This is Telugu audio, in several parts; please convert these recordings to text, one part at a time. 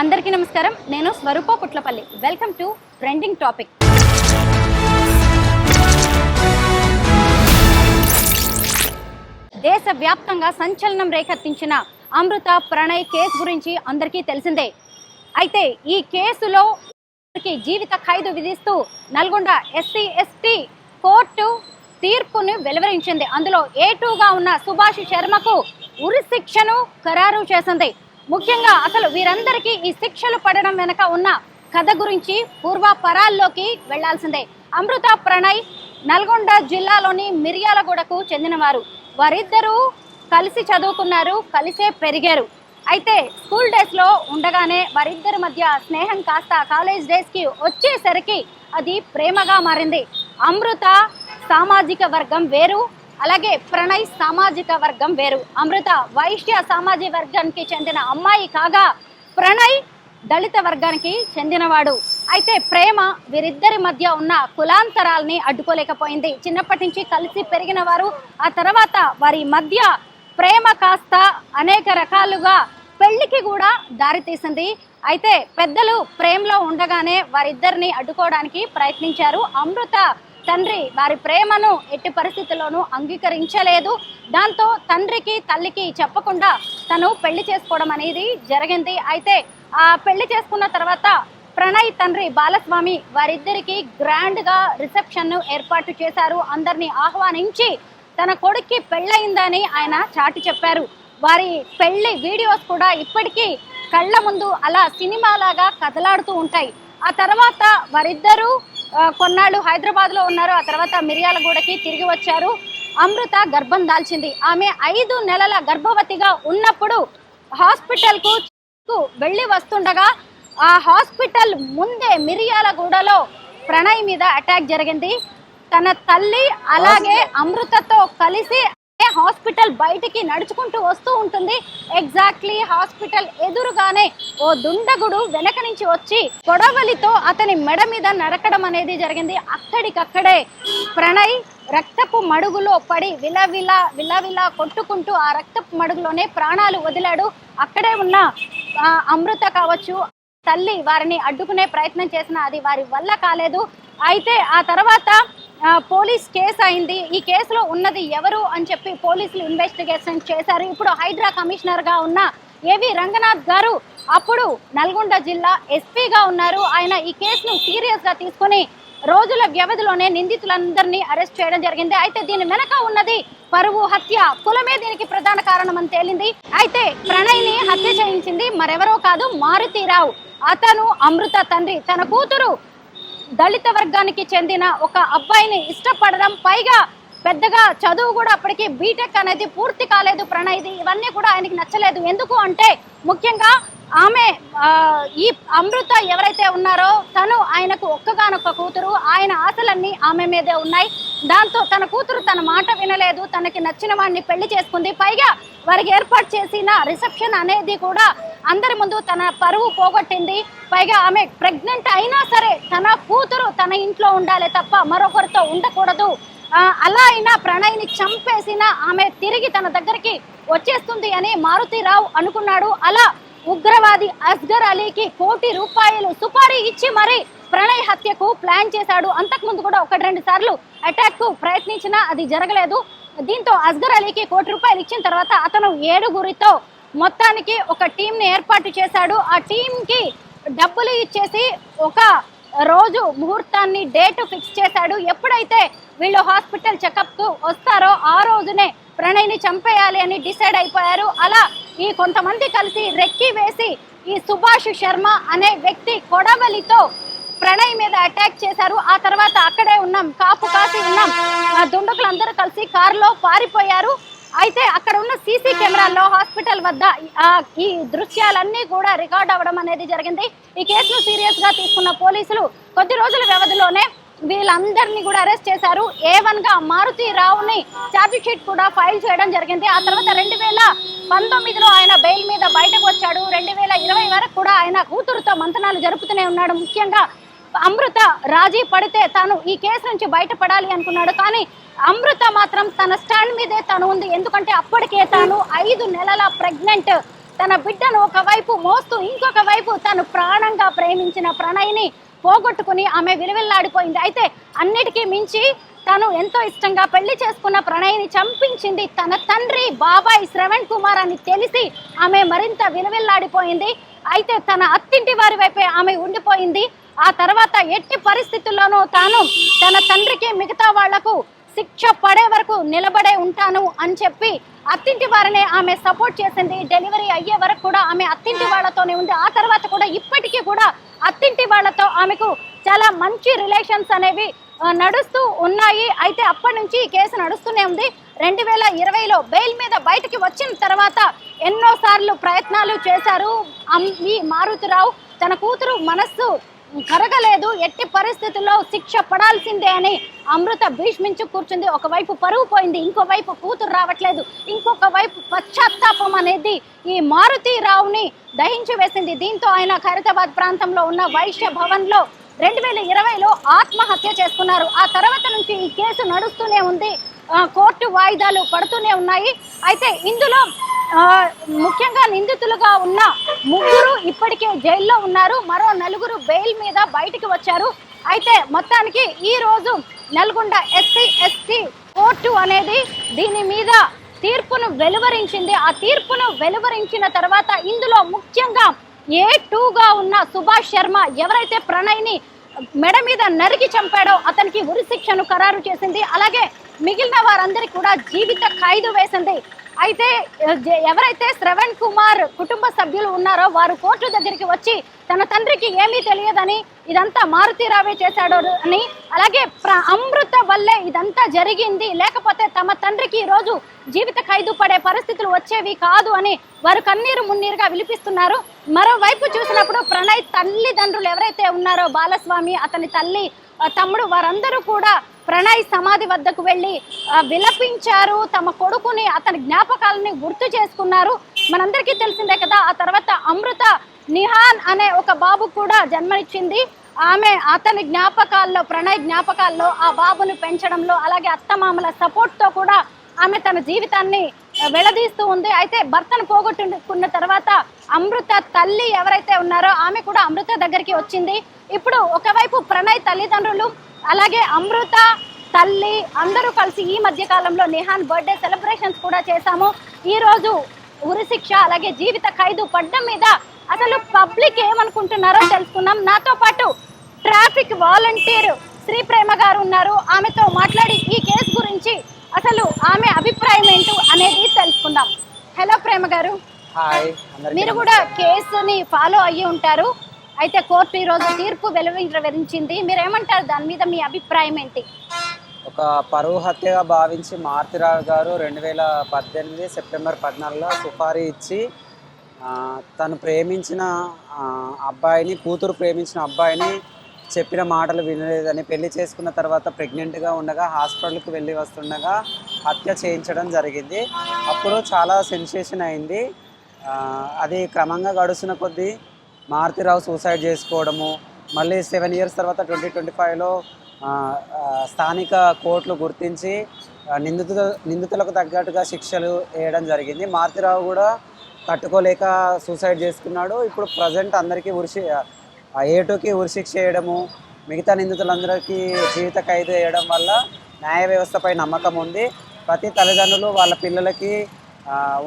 అందరికీ నమస్కారం. నేను Swaroopa Putlapalli. Welcome to trending topic. దేశవ్యాప్తంగా సంచలనం రేకెత్తించిన అమృత ప్రణయ్ కేసు గురించి అందరికీ తెలిసిందే. అయితే ఈ కేసులో జీవిత ఖైదు విధిస్తూ నల్గొండ SC/ST కోర్టు తీర్పును వెలువరించింది. అందులో A2గా ఉన్న సుభాష్ శర్మకు ఉరి శిక్షను ఖరారు చేసింది. ముఖ్యంగా అసలు వీరందరికీ ఈ శిక్షలు పడడం వెనక ఉన్న కథ గురించి పూర్వాపరాల్లోకి వెళ్లాల్సిందే. అమృత ప్రణయ్ నల్గొండ జిల్లాలోని మిర్యాలగూడకు చెందినవారు. వారిద్దరూ కలిసి చదువుకున్నారు, కలిసే పెరిగారు. అయితే స్కూల్ డేస్లో ఉండగానే వారిద్దరి మధ్య స్నేహం కాస్త కాలేజ్ డేస్కి వచ్చేసరికి అది ప్రేమగా మారింది. అమృత సామాజిక వర్గం వేరు, అలాగే ప్రణయ్ సామాజిక వర్గం వేరు. అమృత వైశ్య సామాజిక వర్గానికి చెందిన అమ్మాయి కాగా ప్రణయ్ దళిత వర్గానికి చెందినవాడు. అయితే ప్రేమ వీరిద్దరి మధ్య ఉన్న కులాంతరాల్ని అడ్డుకోలేకపోయింది. చిన్నప్పటి నుంచి కలిసి పెరిగిన వారు. ఆ తర్వాత వారి మధ్య ప్రేమ కాస్త అనేక రకాలుగా పెళ్లికి కూడా దారితీసింది. అయితే పెద్దలు ప్రేమలో ఉండగానే వారిద్దరిని అడ్డుకోవడానికి ప్రయత్నించారు. అమృత తండ్రి వారి ప్రేమను ఎట్టి పరిస్థితుల్లోనూ అంగీకరించలేదు. దాంతో తండ్రికి తల్లికి చెప్పకుండా తను పెళ్లి చేసుకోవడం అనేది జరిగింది. అయితే ఆ పెళ్లి చేసుకున్న తర్వాత ప్రణయ్ తండ్రి బాలస్వామి వారిద్దరికి గ్రాండ్గా రిసెప్షన్ను ఏర్పాటు చేశారు. అందరినీ ఆహ్వానించి తన కొడుక్కి పెళ్ళయిందని ఆయన చాటి చెప్పారు. వారి పెళ్లి వీడియోస్ కూడా ఇప్పటికీ కళ్ళ ముందు అలా సినిమాలాగా కదలాడుతూ ఉంటాయి. ఆ తర్వాత వారిద్దరూ కొన్నాళ్ళు హైదరాబాద్లో ఉన్నారు. ఆ తర్వాత మిర్యాలగూడకి తిరిగి వచ్చారు. అమృత గర్భం దాల్చింది. ఆమె 5 నెలల గర్భవతిగా ఉన్నప్పుడు హాస్పిటల్కు వెళ్ళి వస్తుండగా ఆ హాస్పిటల్ ముందే మిర్యాలగూడలో ప్రణయ్ మీద అటాక్ జరిగింది. తన తల్లి అలాగే అమృతతో కలిసి హాస్పిటల్ బయటికి నడుచుకుంటూ వస్తూ ఉంటుంది. ఎగ్జాక్ట్లీ హాస్పిటల్ ఎదురుగానే ఓ దుండగుడు వెనక నుంచి వచ్చి కొడవలితో అతని మెడ మీద నరకడం అనేది జరిగింది. అక్కడికక్కడే ప్రణయ్ రక్తపు మడుగులో పడి విలవిలా కొట్టుకుంటూ ఆ రక్తపు మడుగులోనే ప్రాణాలు వదిలాడు. అక్కడే ఉన్న అమృత కావచ్చు తల్లి వారిని అడ్డుకునే ప్రయత్నం చేసినా అది వారి వల్ల కాలేదు. అయితే ఆ తర్వాత పోలీస్ కేసు అయింది. ఈ కేసులో ఉన్నది ఎవరు అని చెప్పి పోలీసులు ఇన్వెస్టిగేషన్ చేశారు. ఇప్పుడు హైడ్రా కమిషనర్గా ఉన్న ఏవి రంగనాథ్ గారు అప్పుడు నల్గొండ జిల్లా ఎస్పీగా ఉన్నారు. ఆయన ఈ కేసును సీరియస్గా తీసుకుని రోజుల వ్యవధిలోనే నిందితులందరినీ అరెస్ట్ చేయడం జరిగింది. అయితే దీని వెనక ఉన్నది పరువు హత్య, కులమే దీనికి ప్రధాన కారణం అని తేలింది. అయితే ప్రణయ్ని హత్య చేయించింది మరెవరో కాదు, మారుతీరావు. అతను అమృత తండ్రి. తన కూతురు దళిత వర్గానికి చెందిన ఒక అబ్బాయిని ఇష్టపడడం, పైగా పెద్దగా చదువు కూడా అప్పటికి బీటెక్ అనేది పూర్తి కాలేదు ప్రణయ్ది. ఇవన్నీ కూడా ఆయనకి నచ్చలేదు. ఎందుకు అంటే ముఖ్యంగా ఆమె ఈ అమృత ఎవరైతే ఉన్నారో తను ఆయనకు ఒక్కగానొక్క కూతురు. ఆయన ఆశలన్నీ ఆమె మీదే ఉన్నాయి. దాంతో తన కూతురు తన మాట వినలేదు. తనకి నచ్చిన వాడిని పెళ్లి చేసుకుంది. పైగా వారికి ఏర్పాటు చేసిన రిసెప్షన్ అనేది కూడా అందరి ముందు తన పరువు పోగొట్టింది. పైగా ఆమె ప్రెగ్నెంట్ అయినా సరే తన కూతురు తన ఇంట్లో ఉండాలి తప్ప మరొకరితో ఉండకూడదు. అలా అయినా ప్రణయ్ని చంపేసిన ఆమె తిరిగి తన దగ్గరికి వచ్చేస్తుంది అని మారుతీరావు అనుకున్నాడు. అలా ఉగ్రవాది అస్గర్ అలీకి ₹1 కోటి సుపారీ ఇచ్చి మరి ప్రణయ్ హత్యకు ప్లాన్ చేశాడు. అంతకుముందు కూడా 1-2 సార్లు అటాక్ కు ప్రయత్నించినా అది జరగలేదు. దీంతో అస్గర్ అలీకి ₹1 కోటి ఇచ్చిన తర్వాత అతను 7గురితో మొత్తానికి ఒక టీంని ఏర్పాటు చేశాడు. ఆ టీంకి డబ్బులు ఇచ్చేసి ఒక రోజు ముహూర్తాన్ని డేట్ ఫిక్స్ చేశాడు. ఎప్పుడైతే వీళ్ళు హాస్పిటల్ చెకప్కు వస్తారో ఆ రోజునే ప్రణయ్ని చంపేయాలి అని డిసైడ్ అయిపోయారు. అలా ఈ కొంతమంది కలిసి రెక్కి వేసి ఈ సుభాష్ శర్మ అనే వ్యక్తి కొడవలితో ప్రణయ్ మీద అటాక్ చేశారు. ఆ తర్వాత అక్కడే ఉన్నాం, కాపు కాసి ఉన్నాం, దుండకులందరూ కలిసి కారులో పారిపోయారు. అయితే అక్కడ ఉన్న సీసీ కెమెరాల్లో హాస్పిటల్ వద్ద ఈ దృశ్యాలన్నీ కూడా రికార్డ్ అవ్వడం అనేది జరిగింది. ఈ కేసును సీరియస్ గా తీసుకున్న పోలీసులు కొద్ది రోజుల వ్యవధిలోనే వీళ్ళందరినీ కూడా అరెస్ట్ చేశారు. A1గా మారుతీరావుని ఛార్జ్ షీట్ కూడా ఫైల్ చేయడం జరిగింది. ఆ తర్వాత 2019లో ఆయన బెయిల్ మీద బయటకు వచ్చాడు. 2020 వరకు కూడా ఆయన కూతురుతో మంతనాలు జరుపుతూనే ఉన్నాడు. ముఖ్యంగా అమృత రాజీ పడితే తాను ఈ కేసు నుంచి బయటపడాలి అనుకున్నాడు. కానీ అమృత మాత్రం తన స్టాండ్ మీదే తను ఉంది. ఎందుకంటే అప్పటికే తాను 5 నెలల ప్రెగ్నెంట్ తన బిడ్డను ఒకవైపు మోస్తూ ఇంకొక వైపు తను ప్రాణంగా ప్రేమించిన ప్రణయ్ని పోగొట్టుకుని ఆమె విలువెల్లాడిపోయింది. అయితే అన్నిటికీ మించి తను ఎంతో ఇష్టంగా పెళ్లి చేసుకున్న ప్రణయ్ని చంపించింది తన తండ్రి బాబాయ్ శ్రవణ్ కుమార్ అని తెలిసి ఆమె మరింత విలువెల్లాడిపోయింది. అయితే తన అత్తింటి వారి వైపే ఆమె ఉండిపోయింది. ఆ తర్వాత ఎట్టి పరిస్థితుల్లోనూ తాను తన తండ్రికి మిగతా వాళ్లకు శిక్ష పడే వరకు నిలబడే ఉంటాను అని చెప్పి అత్తింటి వారినే ఆమె సపోర్ట్ చేసింది. డెలివరీ అయ్యే వరకు కూడా ఆమె అత్తింటి వాళ్ళతోనే ఉంది. ఆ తర్వాత కూడా ఇప్పటికీ కూడా అత్తింటి వాళ్ళతో ఆమెకు చాలా మంచి రిలేషన్స్ అనేవి నడుస్తూ ఉన్నాయి. అయితే అప్పటి నుంచి ఈ కేసు నడుస్తూనే ఉంది. 2020లో బెయిల్ మీద బయటికి వచ్చిన తర్వాత ఎన్నోసార్లు ప్రయత్నాలు చేశారు ఈ మారుతిరావు. తన కూతురు మనస్సు కరగలేదు, ఎట్టి పరిస్థితుల్లో శిక్ష పడాల్సిందే అని అమృత భీష్మించు కూర్చుంది. ఒకవైపు పరువు పోయింది, ఇంకోవైపు కూతురు రావట్లేదు, ఇంకొక వైపు పశ్చాత్తాపం అనేది ఈ మారుతిరావుని దహించి వేసింది. దీంతో ఆయన ఖైరతాబాద్ ప్రాంతంలో ఉన్న వైశ్య భవన్లో 2020లో ఆత్మహత్య చేసుకున్నారు. ఆ తర్వాత నుంచి ఈ కేసు నడుస్తూనే ఉంది, కోర్టు వాయిదాలు పడుతూనే ఉన్నాయి. అయితే ఇందులో ముఖ్యంగా నిందితులుగా ఉన్న 3 ఇప్పటికే జైల్లో ఉన్నారు. మరో 4 బెయిల్ మీద బయటికి వచ్చారు. అయితే మొత్తానికి ఈ రోజు నల్గొండ SC/ST కోర్టు అనేది దీని మీద తీర్పును వెలువరించింది. ఆ తీర్పును వెలువరించిన తర్వాత ఇందులో ముఖ్యంగా A2గా ఉన్న సుభాష్ శర్మ ఎవరైతే ప్రణయ్ని మెడ మీద నరికి చంపాడో అతనికి ఉరి శిక్షను ఖరారు చేసింది. అలాగే మిగిలిన వారందరికీ కూడా జీవిత ఖైదు వేసింది. అయితే ఎవరైతే శ్రవణ్ కుమార్ కుటుంబ సభ్యులు ఉన్నారో వారు కోర్టు దగ్గరికి వచ్చి తన తండ్రికి ఏమీ తెలియదని, ఇదంతా మారుతిరావే చేశాడు అని, అలాగే అమృత వల్లే ఇదంతా జరిగింది, లేకపోతే తమ తండ్రికి ఈరోజు జీవిత ఖైదు పడే పరిస్థితులు వచ్చేవి కాదు అని వారు కన్నీరు మున్నీరుగా విలిపిస్తున్నారు. మరోవైపు చూసినప్పుడు ప్రణయ్ తల్లిదండ్రులు ఎవరైతే ఉన్నారో బాలస్వామి, అతని తల్లి, తమ్ముడు, వారందరూ కూడా ప్రణయ్ సమాధి వద్దకు వెళ్ళి విలపించారు. తమ కొడుకుని, అతని జ్ఞాపకాలని గుర్తు చేసుకున్నారు. మనందరికీ తెలిసిందే కదా, ఆ తర్వాత అమృత నిహాన్ అనే ఒక బాబు కూడా జన్మనిచ్చింది. ఆమె అతని జ్ఞాపకాల్లో, ప్రణయ్ జ్ఞాపకాల్లో ఆ బాబును పెంచడంలో, అలాగే అత్తమామల సపోర్ట్తో కూడా ఆమె తన జీవితాన్ని వెళ్లదీస్తూ ఉంది. అయితే భర్తను పోగొట్టుకున్న తర్వాత అమృత తల్లి ఎవరైతే ఉన్నారో ఆమె కూడా అమృత దగ్గరికి వచ్చింది. ఇప్పుడు ఒకవైపు ప్రణయ్ తల్లిదండ్రులు, అలాగే అమృత తల్లి అందరూ కలిసి ఈ మధ్య కాలంలో నిహాన్ బర్త్డే సెలబ్రేషన్స్ కూడా చేశాము. ఈ రోజు ఉరిశిక్ష అలాగే జీవిత ఖైదు పడ్డం మీద అసలు పబ్లిక్ ఏమనుకుంటున్నారో తెలుసుకున్నాం. నాతో పాటు ట్రాఫిక్ వాలంటీర్ శ్రీ ప్రేమ గారు ఉన్నారు. ఆమెతో మాట్లాడి ఈ కేసు గురించి అసలు ఆమె అభిప్రాయం ఏంటో అనేది తెలుసుకుందాం. హలో ప్రేమ గారు. హాయ్. మీరు కూడా కేసుని ఫాలో అయ్యి ఉంటారు. అయితే కోర్టు ఈరోజు తీర్పు వెలువరించింది, మీరేమంటారు? దాని మీద మీ అభిప్రాయం ఏంటి? ఒక పరువు హత్యగా భావించి మారుతిరావు గారు 2018 సెప్టెంబర్ 14లో సుపారీ ఇచ్చి తను ప్రేమించిన అబ్బాయిని, కూతురు ప్రేమించిన అబ్బాయిని చెప్పిన మాటలు వినలేదని, పెళ్లి చేసుకున్న తర్వాత ప్రెగ్నెంట్గా ఉండగా హాస్పిటల్కి వెళ్ళి వస్తుండగా హత్య చేయించడం జరిగింది. అప్పుడు చాలా సెన్సేషన్ అయింది. అది క్రమంగా గడుస్తున్న కొద్దీ మారుతిరావు సూసైడ్ చేసుకోవడము, మళ్ళీ 7 ఇయర్స్ తర్వాత 2025లో స్థానిక కోర్టులు గుర్తించి నిందితులకు తగ్గట్టుగా శిక్షలు వేయడం జరిగింది. మారుతిరావు కూడా తట్టుకోలేక సూసైడ్ చేసుకున్నాడు. ఇప్పుడు ప్రజెంట్ అందరికీ A2కి ఉరిశిక్ష వేయడము, మిగతా నిందితులందరికీ జీవిత ఖైదు వేయడం వల్ల న్యాయ వ్యవస్థపై నమ్మకం ఉంది. ప్రతి తల్లిదండ్రులు వాళ్ళ పిల్లలకి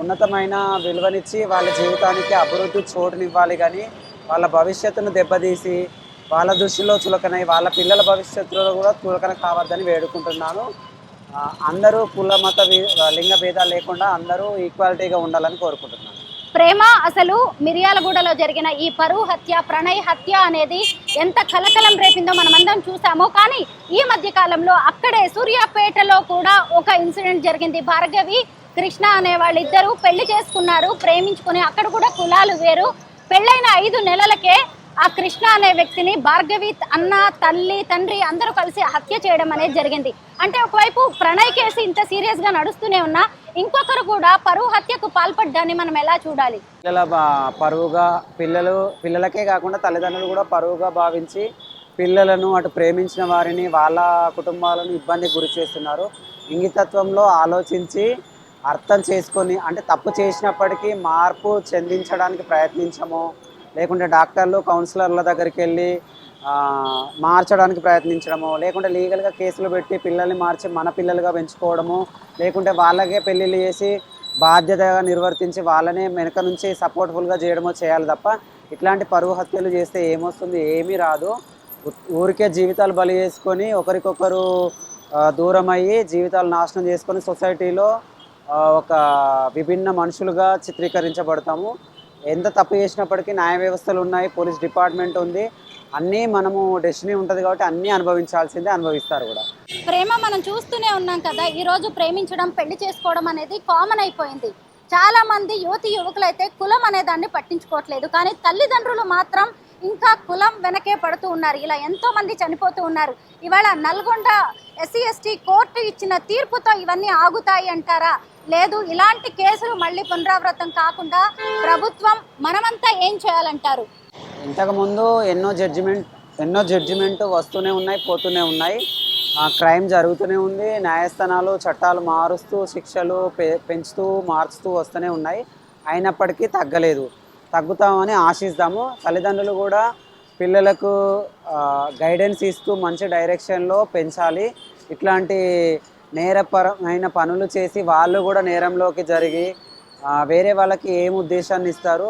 ఉన్నతమైన విలువనిచ్చి వాళ్ళ జీవితానికి అభివృద్ధి చోటునివ్వాలి, కానీ వాళ్ళ భవిష్యత్తును దెబ్బతీసి వాళ్ళ దృష్టిలో చులకనై వాళ్ళ పిల్లల భవిష్యత్తులో కూడా చులకన కావద్దని వేడుకుంటున్నాను. అందరూ కుల మత లింగ భేదాలు లేకుండా అందరూ ఈక్వాలిటీగా ఉండాలని కోరుకుంటున్నాను. ప్రేమ, అసలు మిర్యాలగూడలో జరిగిన ఈ పరువు హత్య, ప్రణయ్ హత్య అనేది ఎంత కలకలం రేపిందో మనమందరం చూసాము. కానీ ఈ మధ్య కాలంలో అక్కడే సూర్యాపేటలో కూడా ఒక ఇన్సిడెంట్ జరిగింది. భార్గవి, కృష్ణ అనే వాళ్ళిద్దరూ పెళ్లి చేసుకున్నారు, ప్రేమించుకుని. అక్కడ కూడా కులాలు వేరు. పెళ్ళైన 5 నెలలకే ఆ కృష్ణ అనే వ్యక్తిని భార్గవి అన్న, తల్లి, తండ్రి అందరూ కలిసి హత్య చేయడం అనేది జరిగింది. అంటే ఒకవైపు ప్రణయ్ కేసు ఇంత సీరియస్ గా నడుస్తూనే ఉన్నా, ఇంకొకరు కూడా పరువు హత్యకు పాల్పడ్డాన్ని మనం ఎలా చూడాలి? పరువుగా పిల్లలకే కాకుండా తల్లిదండ్రులు కూడా పరువుగా భావించి పిల్లలను, అటు ప్రేమించిన వారిని, వాళ్ళ కుటుంబాలను ఇబ్బందికి గురి చేస్తున్నారు. ఇంగితత్వంలో ఆలోచించి అర్థం చేసుకొని, అంటే తప్పు చేసినప్పటికీ మార్పు చెందించడానికి ప్రయత్నించము, లేకుంటే డాక్టర్లు కౌన్సిలర్ల దగ్గరికి వెళ్ళి మార్చడానికి ప్రయత్నించడము, లేకుంటే లీగల్గా కేసులు పెట్టి పిల్లల్ని మార్చి మన పిల్లలుగా పెంచుకోవడము, లేకుంటే వాళ్ళకే పెళ్ళిళ్ళు చేసి బాధ్యతగా నిర్వర్తించి వాళ్ళనే వెనక నుంచి సపోర్ట్ఫుల్గా చేయడమో చేయాలి తప్ప ఇట్లాంటి పరువు హత్యలు చేస్తే ఏమొస్తుంది? ఏమీ రాదు. ఊరికే జీవితాలు బలి చేసుకొని ఒకరికొకరు దూరం అయ్యి జీవితాలు నాశనం చేసుకొని సొసైటీలో ఒక విభిన్న మనుషులుగా చిత్రీకరించబడతాము. ఎంత తప్పు చేసినప్పటికీ న్యాయ వ్యవస్థలు ఉన్నాయి, పోలీస్ డిపార్ట్మెంట్ ఉంది. అన్నీ మనము డెస్టినీ ఉంటుంది కాబట్టి అన్నీ అనుభవించాల్సిందే, అనుభవిస్తారు కూడా. ప్రేమ మనం చూస్తూనే ఉన్నాం కదా, ఈరోజు ప్రేమించడం పెళ్లి చేసుకోవడం అనేది కామన్ అయిపోయింది. చాలా మంది యువతి యువకులైతే కులం అనే దాన్ని పట్టించుకోవట్లేదు, కానీ తల్లిదండ్రులు మాత్రం ఇంకా కులం వెనకే పడుతూ ఉన్నారు. ఇలా ఎంతో మంది చనిపోతూ ఉన్నారు. ఇవాళ నల్గొండ ఎస్సీ ఎస్టీ కోర్టు ఇచ్చిన తీర్పుతో ఇవన్నీ ఆగుతాయి అంటారా? లేదు, ఇలాంటి కేసులు మళ్ళీ పునరావృతం కాకుండా ప్రభుత్వం మనమంతా ఏం చేయాలంటారు? ఇంతకుముందు ఎన్నో జడ్జిమెంట్ వస్తూనే ఉన్నాయి, పోతూనే ఉన్నాయి. క్రైమ్ జరుగుతూనే ఉంది. న్యాయస్థానాలు చట్టాలు మారుస్తూ శిక్షలు పెంచుతూ మార్చుతూ వస్తూనే ఉన్నాయి. అయినప్పటికీ తగ్గలేదు. తగ్గుతామని ఆశిస్తాము. తల్లిదండ్రులు కూడా పిల్లలకు గైడెన్స్ ఇస్తూ మంచి డైరెక్షన్లో పెంచాలి. ఇట్లాంటి నేరపరమైన పనులు చేసి వాళ్ళు కూడా నేరంలోకి జరిగి వేరే వాళ్ళకి ఏం ఉద్దేశాన్ని ఇస్తారు?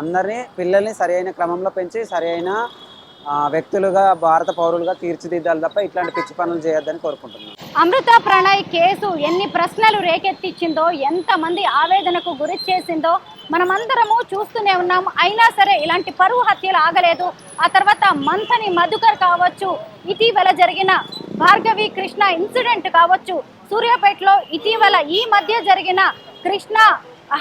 అందరినీ పిల్లల్ని సరైన క్రమంలో పెంచి సరైన వ్యక్తులుగా భారత పౌరులుగా తీర్చిదిద్దాలి తప్ప ఇట్లాంటి పిచ్చి పనులు చేయొద్దని కోరుకుంటున్నాను. అమృత ప్రణయ్ కేసు ఎన్ని ప్రశ్నలు రేకెత్తించిందో, ఎంతమంది ఆవేదనకు గురి చేసిందో మనమందరము చూస్తూనే ఉన్నాం. అయినా సరే ఇలాంటి పరువు హత్యలు ఆగలేదు. ఆ తర్వాత మంథని మధుకర్ కావచ్చు, ఇటీవల జరిగిన భార్గవి కృష్ణ ఇన్సిడెంట్ కావచ్చు, సూర్యాపేటలో ఇటీవల ఈ మధ్య జరిగిన కృష్ణ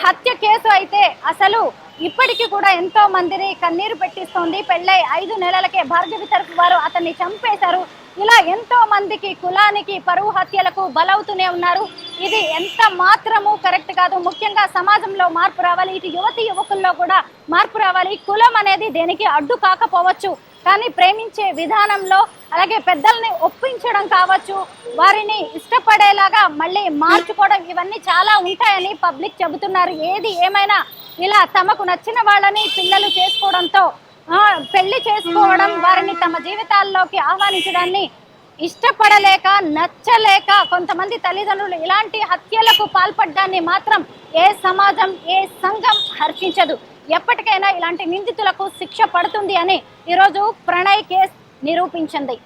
హత్య కేసు అయితే అసలు ఇప్పటికీ కూడా ఎంతో మందిని కన్నీరు పెట్టిస్తోంది. పెళ్ళై 5 నెలలకే భార్గవి తరఫు వారు అతన్ని చంపేశారు. ఇలా ఎంతో మందికి కులానికి పరువు హత్యలకు బలవుతూనే ఉన్నారు. ఇది ఎంత మాత్రము కరెక్ట్ కాదు. ముఖ్యంగా సమాజంలో మార్పు రావాలి. ఇటు యువతి యువకుల్లో కూడా మార్పు రావాలి. కులం అనేది దేనికి అడ్డు కాకపోవచ్చు, కానీ ప్రేమించే విధానంలో అలాగే పెద్దల్ని ఒప్పించడం కావచ్చు, వారిని ఇష్టపడేలాగా మళ్ళీ మార్చుకోవడం, ఇవన్నీ చాలా ఉంటాయని పబ్లిక్ చెబుతున్నారు. ఏది ఏమైనా ఇలా తమకు నచ్చిన వాళ్ళని పిల్లలు చేసుకోవడంతో పెళ్లి చేసుకోవడం, వారిని తమ జీవితాల్లోకి ఆహ్వానించడాన్ని ఇష్టపడలేక నచ్చలేక కొంతమంది తల్లిదండ్రులు ఇలాంటి హత్యలకు పాల్పడ్డాన్ని మాత్రం ఏ సమాజం ఏ సంఘం హర్షించదు. ఎప్పటికైనా ఇలాంటి నిందితులకు శిక్ష పడుతుంది అని ఈరోజు ప్రణయ్ కేసు నిరూపించింది.